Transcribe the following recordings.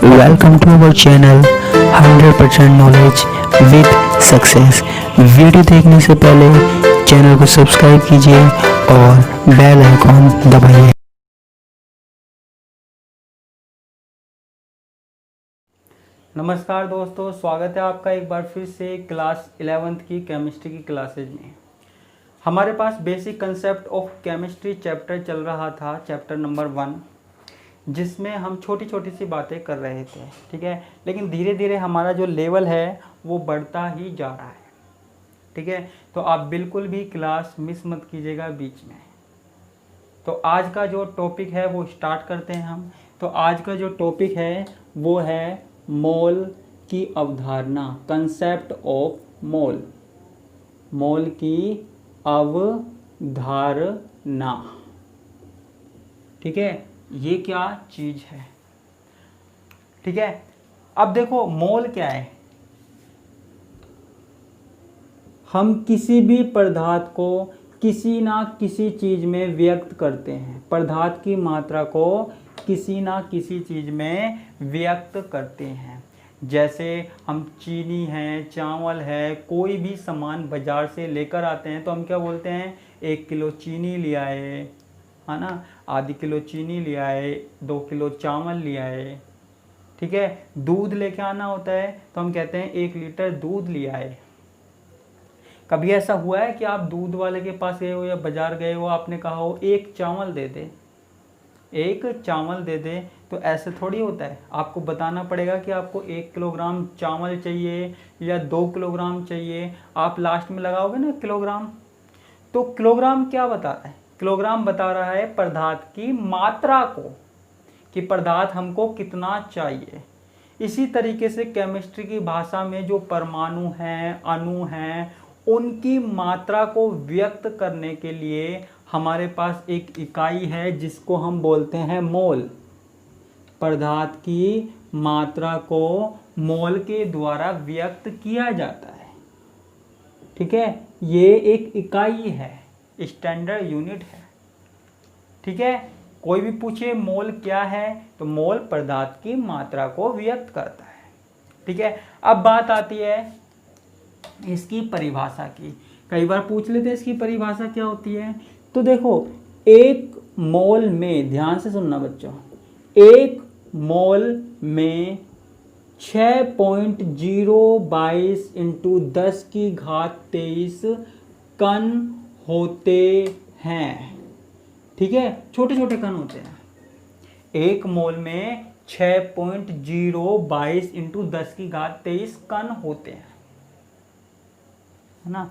Welcome to our channel 100% knowledge with success. Video देखने से पहले चैनल को सब्सक्राइब कीजिए और बेल आइकॉन दबाइए। नमस्कार दोस्तों, स्वागत है आपका एक बार फिर से क्लास 11th की केमिस्ट्री की क्लासेज में। हमारे पास basic concept of chemistry chapter चल रहा था, चैप्टर नंबर 1, जिसमें हम छोटी छोटी सी बातें कर रहे थे, ठीक है। लेकिन धीरे धीरे हमारा जो लेवल है वो बढ़ता ही जा रहा है, ठीक है। तो आप बिल्कुल भी क्लास मिस मत कीजिएगा बीच में। तो आज का जो टॉपिक है वो स्टार्ट करते हैं हम। तो आज का जो टॉपिक है वो है मोल की अवधारणा, कंसेप्ट ऑफ मोल, मोल की अवधारणा, ठीक है। ये क्या चीज है, ठीक है। अब देखो मोल क्या है। हम किसी भी पदार्थ को किसी ना किसी चीज में व्यक्त करते हैं, पदार्थ की मात्रा को किसी ना किसी चीज में व्यक्त करते हैं। जैसे हम चीनी है, चावल है, कोई भी सामान बाजार से लेकर आते हैं तो हम क्या बोलते हैं, 1 किलो चीनी ले आए, है ना, आधी किलो चीनी ले आए, 2 किलो चावल ले आए, ठीक है। दूध लेके आना होता है तो हम कहते हैं 1 लीटर दूध ले आए। कभी ऐसा हुआ है कि आप दूध वाले के पास गए हो या बाजार गए हो, आपने कहा हो 1 चावल दे दे, 1 चावल दे दे? तो ऐसे थोड़ी होता है। आपको बताना पड़ेगा कि आपको 1 किलोग्राम चावल चाहिए या 2 किलोग्राम चाहिए। आप लास्ट में लगाओगे ना किलोग्राम। तो किलोग्राम क्या बता रहा है? किलोग्राम बता रहा है पदार्थ की मात्रा को, कि पदार्थ हमको कितना चाहिए। इसी तरीके से केमिस्ट्री की भाषा में जो परमाणु हैं, अणु हैं, उनकी मात्रा को व्यक्त करने के लिए हमारे पास एक इकाई है जिसको हम बोलते हैं मोल। पदार्थ की मात्रा को मोल के द्वारा व्यक्त किया जाता है, ठीक है। ये एक इकाई है, स्टैंडर्ड यूनिट है, ठीक है। कोई भी पूछे मोल क्या है तो मोल पदार्थ की मात्रा को व्यक्त करता है, ठीक है। अब बात आती है इसकी परिभाषा की। कई बार पूछ लेते हैं इसकी परिभाषा क्या होती है। तो देखो, 1 मोल में, ध्यान से सुनना बच्चों, 1 मोल में 6.022 × 10⁻23 कण होते हैं, ठीक है। छोटे छोटे कण होते हैं। 1 मोल में 6.022 × 10⁻23 कण होते हैं, है ना,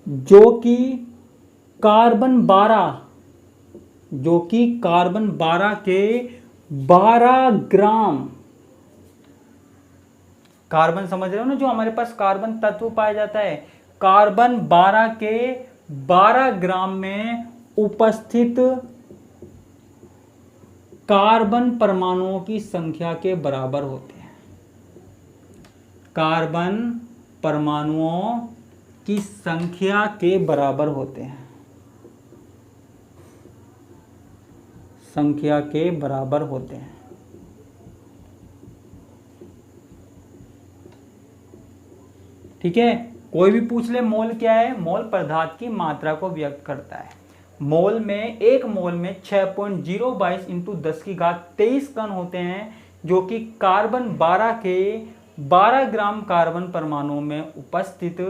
जो कि कार्बन 12 के 12 ग्राम, कार्बन समझ रहे हो ना, जो हमारे पास कार्बन तत्व पाया जाता है, कार्बन 12 के 12 ग्राम में उपस्थित कार्बन परमाणुओं की संख्या के बराबर होते हैं। कार्बन परमाणुओं की संख्या के बराबर होते हैं, संख्या के बराबर होते हैं, ठीक है। कोई भी पूछ ले मोल क्या है, मोल पदार्थ की मात्रा को व्यक्त करता है। मोल में, 1 मोल में 6.022 × 10⁻23 कण होते हैं, जो कि कार्बन 12 के 12 ग्राम कार्बन परमाणुओं में उपस्थित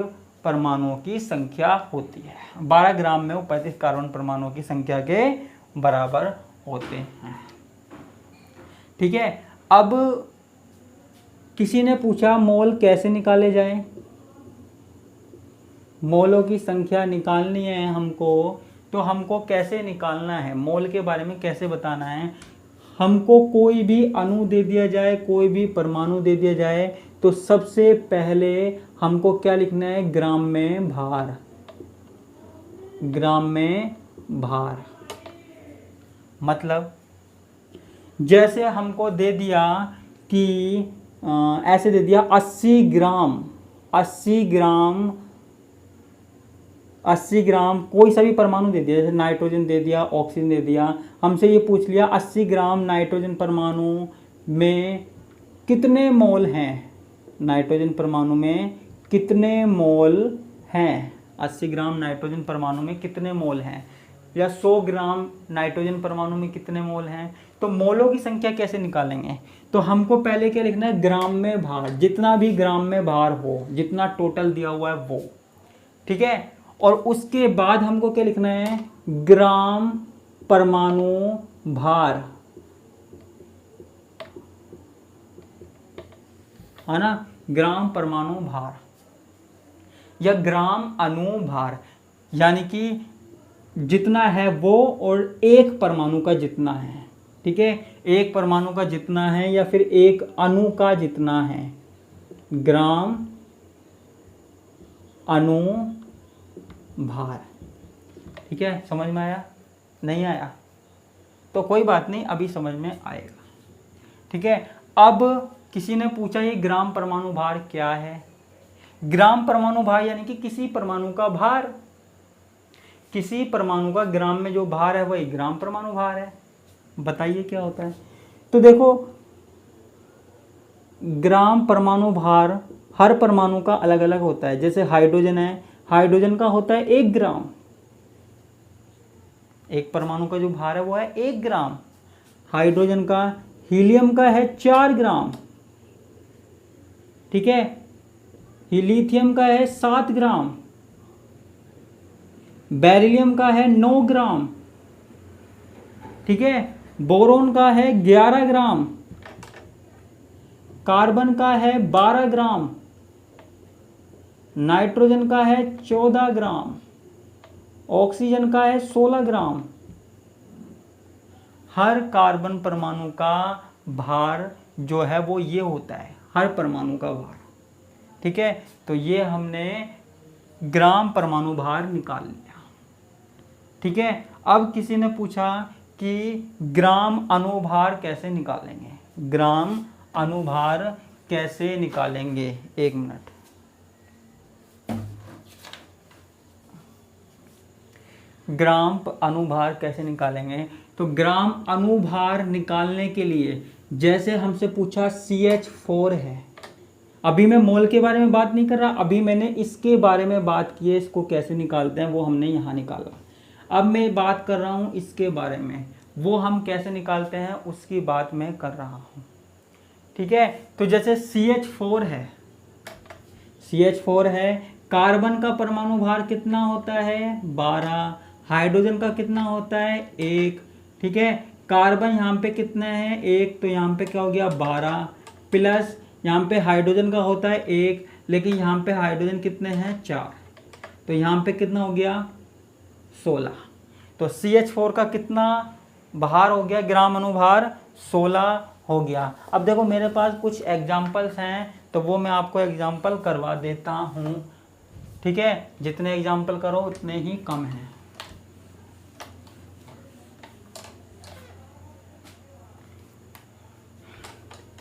परमाणुओं की संख्या होती है। 12 ग्राम में उपस्थित कार्बन परमाणुओं की संख्या के बराबर होते हैं, ठीक है। अब किसी ने पूछा मोल कैसे निकाले जाएं। मोलों की संख्या निकालनी है हमको, तो हमको कैसे निकालना है, मोल के बारे में कैसे बताना है। हमको कोई भी अणु दे दिया जाए, कोई भी परमाणु दे दिया जाए, तो सबसे पहले हमको क्या लिखना है, ग्राम में भार, ग्राम में भार। मतलब जैसे हमको दे दिया कि ऐसे दे दिया 80 ग्राम कोई सा भी परमाणु दे दिया, जैसे नाइट्रोजन दे दिया, ऑक्सीजन दे दिया। हमसे ये पूछ लिया 80 ग्राम नाइट्रोजन परमाणु में कितने मोल हैं, नाइट्रोजन परमाणु में कितने मोल हैं, 80 ग्राम नाइट्रोजन परमाणु में कितने मोल हैं, या 100 ग्राम नाइट्रोजन परमाणु में कितने मोल हैं। तो मोलों की संख्या कैसे निकालेंगे, तो हमको पहले क्या लिखना है, ग्राम में भार, जितना भी ग्राम में भार हो, जितना टोटल दिया हुआ है वो, ठीक है। और उसके बाद हमको क्या लिखना है, ग्राम परमाणु भार, है ना, ग्राम परमाणु भार या ग्राम अणु भार, यानी कि जितना है वो और एक परमाणु का जितना है, ठीक है, एक परमाणु का जितना है या फिर एक अणु का जितना है, ग्राम अणु भार, ठीक है। समझ में आया, नहीं आया तो कोई बात नहीं, अभी समझ में आएगा, ठीक है। अब किसी ने पूछा ये ग्राम परमाणु भार क्या है, ग्राम परमाणु भार यानी कि किसी परमाणु का भार, किसी परमाणु का ग्राम में जो भार है वही ग्राम परमाणु भार है। बताइए क्या होता है, तो देखो ग्राम परमाणु भार हर परमाणु का अलग अलग होता है। जैसे हाइड्रोजन है, हाइड्रोजन का होता है 1 ग्राम, एक परमाणु का जो भार है वो है 1 ग्राम हाइड्रोजन का। हीलियम का है 4 ग्राम, ठीक है। लिथियम का है 7 ग्राम, बेरिलियम का है 9 ग्राम, ठीक है। बोरोन का है 11 ग्राम, कार्बन का है 12 ग्राम, नाइट्रोजन का है 14 ग्राम, ऑक्सीजन का है 16 ग्राम। हर कार्बन परमाणु का भार जो है वो ये होता है, हर परमाणु का भार, ठीक है। तो ये हमने ग्राम परमाणु भार निकाल लिया, ठीक है। अब किसी ने पूछा कि ग्राम अणुभार कैसे निकालेंगे, ग्राम अणुभार कैसे निकालेंगे, 1 मिनट। ग्राम अणुभार कैसे निकालेंगे, तो ग्राम अणुभार निकालने के लिए जैसे हमसे पूछा CH4 है, अभी मैं मोल के बारे में बात नहीं कर रहा, अभी मैंने इसके बारे में बात की है, इसको कैसे निकालते हैं वो हमने यहाँ निकाला। अब मैं बात कर रहा हूँ इसके बारे में, वो हम कैसे निकालते हैं उसकी बात मैं कर रहा हूँ, ठीक है। तो जैसे CH4 है, CH4 है, कार्बन का परमाणु भार कितना होता है 12, हाइड्रोजन का कितना होता है 1, ठीक है। कार्बन यहाँ पे कितना है 1, तो यहाँ पे क्या हो गया 12, प्लस यहाँ पे हाइड्रोजन का होता है 1, लेकिन यहाँ पे हाइड्रोजन कितने हैं 4, तो यहाँ पे कितना हो गया 16। तो CH4 का कितना भार हो गया, ग्राम अणुभार 16 हो गया। अब देखो मेरे पास कुछ एग्जाम्पल्स हैं, तो वो मैं आपको एग्जाम्पल करवा देता हूँ, ठीक है। जितने एग्जाम्पल करो उतने ही कम हैं।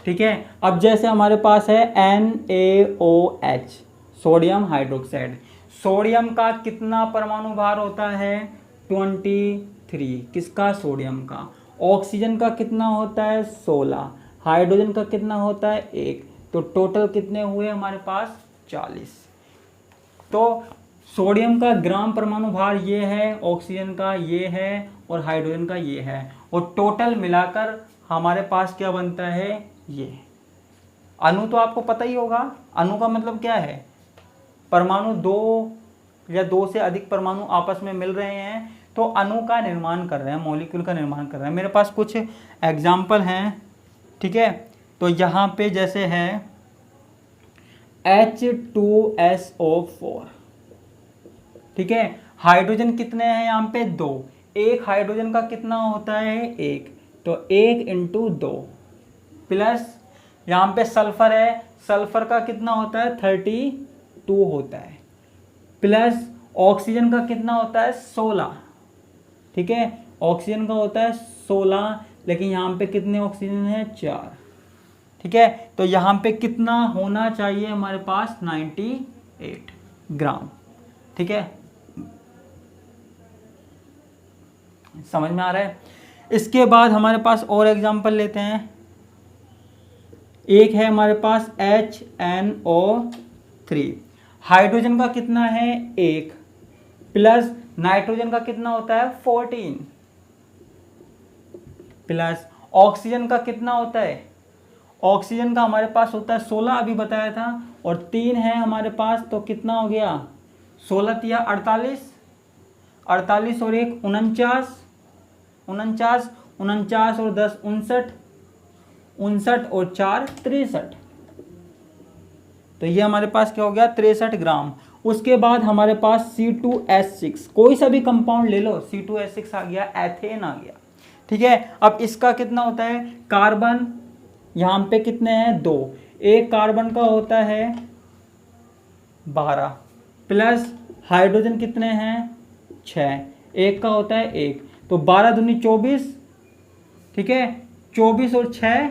ठीक है। अब जैसे हमारे पास है NaOH, सोडियम हाइड्रोक्साइड, सोडियम का कितना परमाणु भार होता है 23, किसका, सोडियम का। ऑक्सीजन का कितना होता है 16, हाइड्रोजन का कितना होता है 1, तो टोटल कितने हुए हमारे पास 40। तो सोडियम का ग्राम परमाणु भार ये है, ऑक्सीजन का ये है और हाइड्रोजन का ये है, और टोटल मिलाकर हमारे पास क्या बनता है ये। अणु तो आपको पता ही होगा, अणु का मतलब क्या है, परमाणु 2 या 2 से अधिक परमाणु आपस में मिल रहे हैं तो अणु का निर्माण कर रहे हैं, मॉलिक्यूल का निर्माण कर रहे हैं। मेरे पास कुछ एग्जाम्पल हैं, ठीक है। तो यहाँ पे जैसे है H2SO4, ठीक है। हाइड्रोजन कितने हैं यहाँ पे 2, एक हाइड्रोजन का कितना होता है 1, तो 1 × 2, प्लस यहाँ पे सल्फर है, सल्फर का कितना होता है 32 होता है, प्लस ऑक्सीजन का कितना होता है 16, ठीक है। ऑक्सीजन का होता है 16, लेकिन यहाँ पे कितने ऑक्सीजन है 4, ठीक है। तो यहाँ पे कितना होना चाहिए हमारे पास 98 ग्राम, ठीक है। समझ में आ रहा है। इसके बाद हमारे पास और एग्जांपल लेते हैं। एक है हमारे पास HNO3। हाइड्रोजन का कितना है 1 प्लस नाइट्रोजन का कितना होता है 14 प्लस ऑक्सीजन का कितना होता है, ऑक्सीजन का हमारे पास होता है 16 अभी बताया था, और 3 है हमारे पास, तो कितना हो गया 16 या 48, 48 और 1 49, 49 49 और 10 59, 59 और 4 63। तो ये हमारे पास क्या हो गया 63 ग्राम। उसके बाद हमारे पास C2H6, कोई सा भी कंपाउंड ले लो, C2H6 आ गया, एथेन आ गया। ठीक है, अब इसका कितना होता है, कार्बन यहाँ पे कितने हैं 2, एक कार्बन का होता है 12 प्लस हाइड्रोजन कितने हैं 6, एक का होता है 1, तो 12 दूनी 24, ठीक है, 24 और 6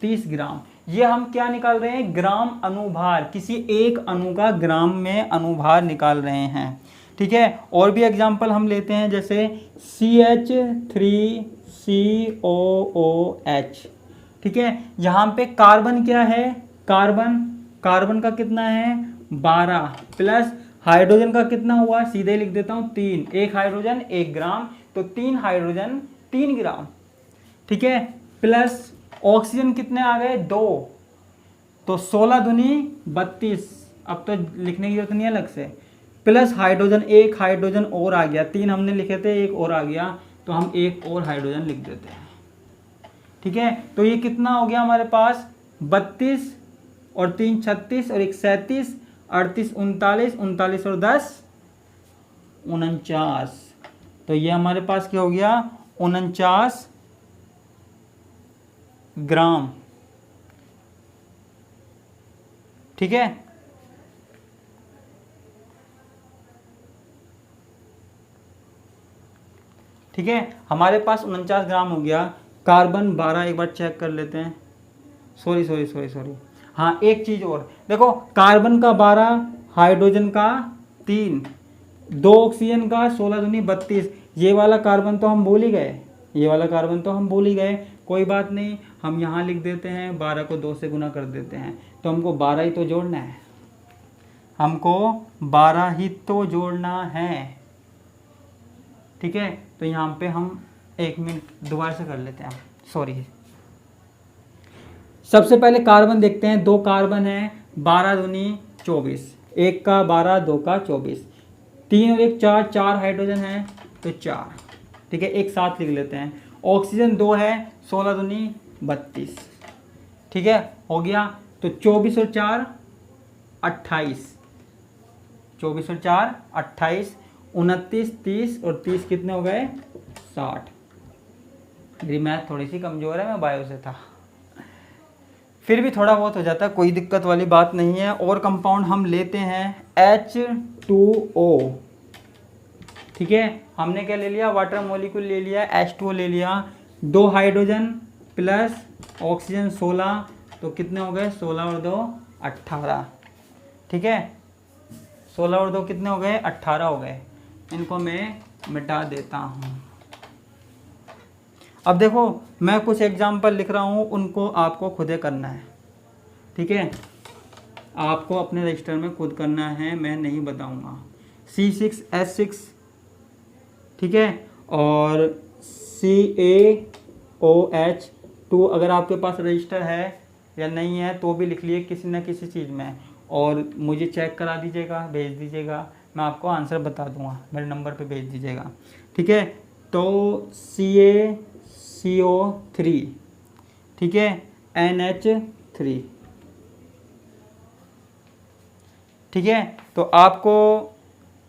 30 ग्राम। ये हम क्या निकाल रहे हैं, ग्राम अनुभार, किसी एक अणु का ग्राम में अनुभार निकाल रहे हैं। ठीक है, और भी एग्जांपल हम लेते हैं, जैसे CH3COOH। ठीक है, यहाँ पे कार्बन क्या है, कार्बन का कितना है 12 प्लस हाइड्रोजन का कितना हुआ, सीधे लिख देता हूँ 3, एक हाइड्रोजन 1 ग्राम, तो 3 हाइड्रोजन 3 ग्राम। ठीक है, प्लस ऑक्सीजन कितने आ गए 2, तो 16 दूनी 32, अब तो लिखने की जरूरत नहीं है अलग से, प्लस हाइड्रोजन, एक हाइड्रोजन और आ गया, 3 हमने लिखे थे, एक और आ गया, तो हम एक और हाइड्रोजन लिख देते हैं। ठीक है, तो ये कितना हो गया हमारे पास 32 और 3 36 और 1 37, 38 39, 39 और 10 49, तो ये हमारे पास क्या हो गया 49 ग्राम। ठीक है, ठीक है, हमारे पास 49 ग्राम हो गया। कार्बन 12, एक बार चेक कर लेते हैं, सॉरी, हाँ एक चीज़ और देखो, कार्बन का 12, हाइड्रोजन का 3, 2 ऑक्सीजन का 16 दूनी 32, ये वाला कार्बन तो हम भूल ही गए, ये वाला कार्बन तो हम भूल ही गए, कोई बात नहीं, हम यहाँ लिख देते हैं 12 को 2 से गुना कर देते हैं, तो हमको 12 ही तो जोड़ना है, हमको 12 ही तो जोड़ना है। ठीक है, तो यहाँ पे हम 1 मिनट दोबारा से कर लेते हैं, सॉरी। सबसे पहले कार्बन देखते हैं, 2 कार्बन है, 12 दूनी 24, 1 का 12, 2 का 24, 3 और 1 4, 4 हाइड्रोजन है तो 4। ठीक है, एक साथ लिख लेते हैं। ऑक्सीजन 2 है, 16 दूनी 32। ठीक है, हो गया, तो 24 और 4 28, 24 और 4 28, 29 30 और 30 कितने हो गए 60। मेरी मैथ थोड़ी सी कमज़ोर है, मैं बायो से था, फिर भी थोड़ा बहुत हो जाता है, कोई दिक्कत वाली बात नहीं है। और कंपाउंड हम लेते हैं H2O। ठीक है, हमने क्या ले लिया, वाटर मॉलिक्यूल ले लिया, H2O ले लिया, 2 हाइड्रोजन प्लस ऑक्सीजन 16, तो कितने हो गए 16 और 2 18। ठीक है, 16 और 2 कितने हो गए 18 हो गए, इनको मैं मिटा देता हूँ। अब देखो, मैं कुछ एग्जाम्पल लिख रहा हूँ, उनको आपको खुदे करना है। ठीक है, आपको अपने रजिस्टर में खुद करना है, मैं नहीं बताऊँगा। C6H6, ठीक है, और CaOH2, अगर आपके पास रजिस्टर है या नहीं है तो भी लिख लिए किसी न किसी चीज़ में, और मुझे चेक करा दीजिएगा, भेज दीजिएगा, मैं आपको आंसर बता दूंगा, मेरे नंबर पे भेज दीजिएगा। ठीक है, तो CaCO3, ठीक है, NH3। ठीक है, तो आपको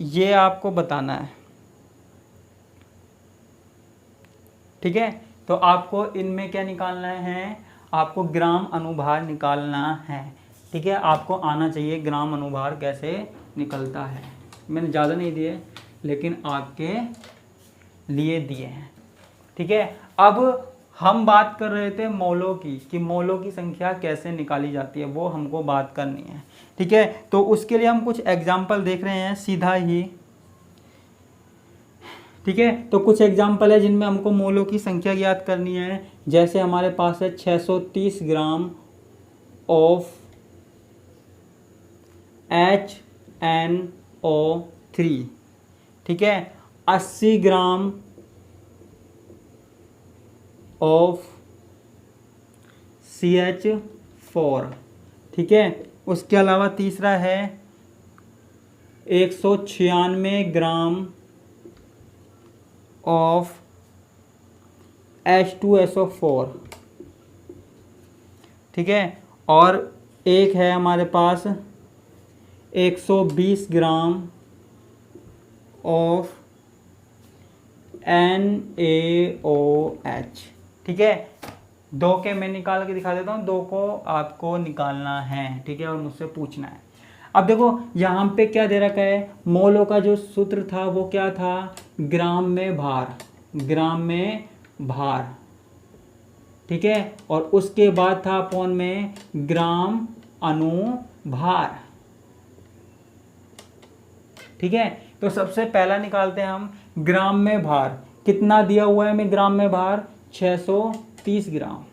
ये आपको बताना है। ठीक है, तो आपको इनमें क्या निकालना है, आपको ग्राम अनुभार निकालना है। ठीक है, आपको आना चाहिए ग्राम अनुभार कैसे निकलता है। मैंने ज़्यादा नहीं दिए, लेकिन आपके लिए दिए हैं। ठीक है, अब हम बात कर रहे थे मोलों की, कि मोलों की संख्या कैसे निकाली जाती है, वो हमको बात करनी है। ठीक है, तो उसके लिए हम कुछ एग्जाम्पल देख रहे हैं सीधा ही। ठीक है। तो कुछ एग्जाम्पल है जिनमें हमको मोलों की संख्या ज्ञात करनी है। जैसे हमारे पास है 630 ग्राम ऑफ HNO3, ठीक है, 80 ग्राम ऑफ CH4, ठीक है। उसके अलावा तीसरा है 196 ग्राम ऑफ H2SO4, ठीक है। और एक है हमारे पास 120 ग्राम ऑफ NaOH, ठीक है। दो के मैं निकाल के दिखा देता हूँ, दो को आपको निकालना है, ठीक है, और मुझसे पूछना है। अब देखो यहाँ पे क्या दे रखा है, मोलों का जो सूत्र था वो क्या था, ग्राम में भार, ग्राम में भार, ठीक है। और उसके बाद था अपॉन में ग्राम अनुभार, ठीक है। तो सबसे पहला निकालते हैं हम ग्राम में भार। कितना दिया हुआ है हमें ग्राम में भार, 630 ग्राम।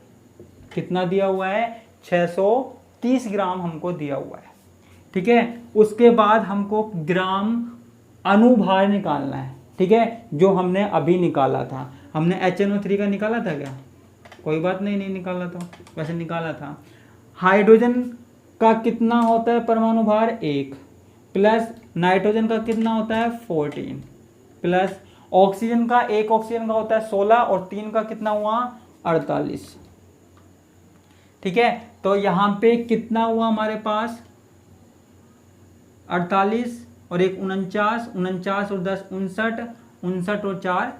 कितना दिया हुआ है, 630 ग्राम हमको दिया हुआ है, ठीक है। उसके बाद हमको ग्राम अनुभार निकालना है, ठीक है, जो हमने अभी निकाला था। हमने HNO3 का निकाला था क्या, कोई बात नहीं, नहीं निकाला था, वैसे निकाला था। हाइड्रोजन का कितना होता है परमाणु भार, 1, प्लस नाइट्रोजन का कितना होता है 14, प्लस ऑक्सीजन का, एक ऑक्सीजन का होता है 16 और 3 का कितना हुआ 48, ठीक है। तो यहाँ पे कितना हुआ हमारे पास 48 और एक 49, 49 और 10 59, 59 और 4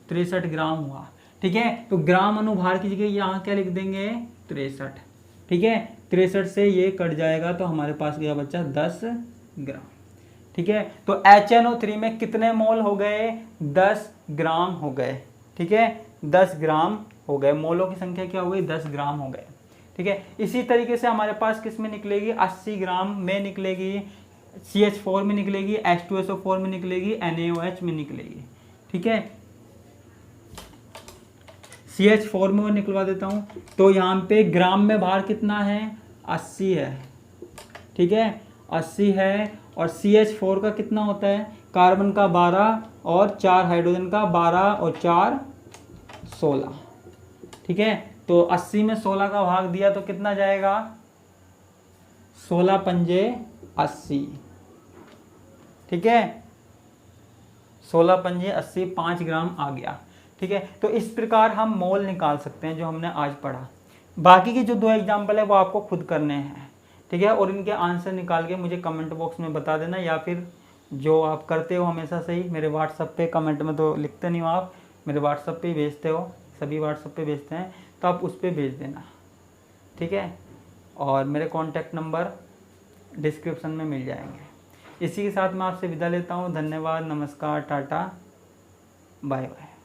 63 ग्राम हुआ, ठीक है। तो ग्राम अनुभार की जगह यहाँ क्या लिख देंगे 63, ठीक है। 63 से ये कट जाएगा तो हमारे पास गया बच्चा 10 ग्राम, ठीक है। तो HNO3 में कितने मोल हो गए, 10 ग्राम हो गए, ठीक है, 10 ग्राम हो गए। मोलों की संख्या क्या हो गई, 10 ग्राम हो गए, ठीक है। इसी तरीके से हमारे पास किस में निकलेगी, 80 ग्राम में निकलेगी, CH4 में निकलेगी, H2SO4 में निकलेगी, NaOH में निकलेगी, ठीक है। CH4 में वो निकलवा देता हूँ। तो यहाँ पे ग्राम में भार कितना है, 80 है, ठीक है, 80 है। और CH4 का कितना होता है, कार्बन का 12 और 4 हाइड्रोजन का 12 और 4 16, ठीक है। तो 80 में 16 का भाग दिया तो कितना जाएगा, 16 पंजे 80, ठीक है, 16 पंजे 80, 5 ग्राम आ गया, ठीक है। तो इस प्रकार हम मोल निकाल सकते हैं जो हमने आज पढ़ा। बाकी के जो 2 एग्जाम्पल है वो आपको खुद करने हैं, ठीक है। और इनके आंसर निकाल के मुझे कमेंट बॉक्स में बता देना, या फिर जो आप करते हो हमेशा से ही मेरे व्हाट्सएप पे, कमेंट में तो लिखते नहीं हो आप, मेरे व्हाट्सएप पे भेजते हो, सभी व्हाट्सएप पे भेजते हैं, तो आप उस पर भेज देना, ठीक है। और मेरे कॉन्टैक्ट नंबर डिस्क्रिप्शन में मिल जाएंगे। इसी के साथ मैं आपसे विदा लेता हूँ। धन्यवाद, नमस्कार, टाटा, बाय बाय।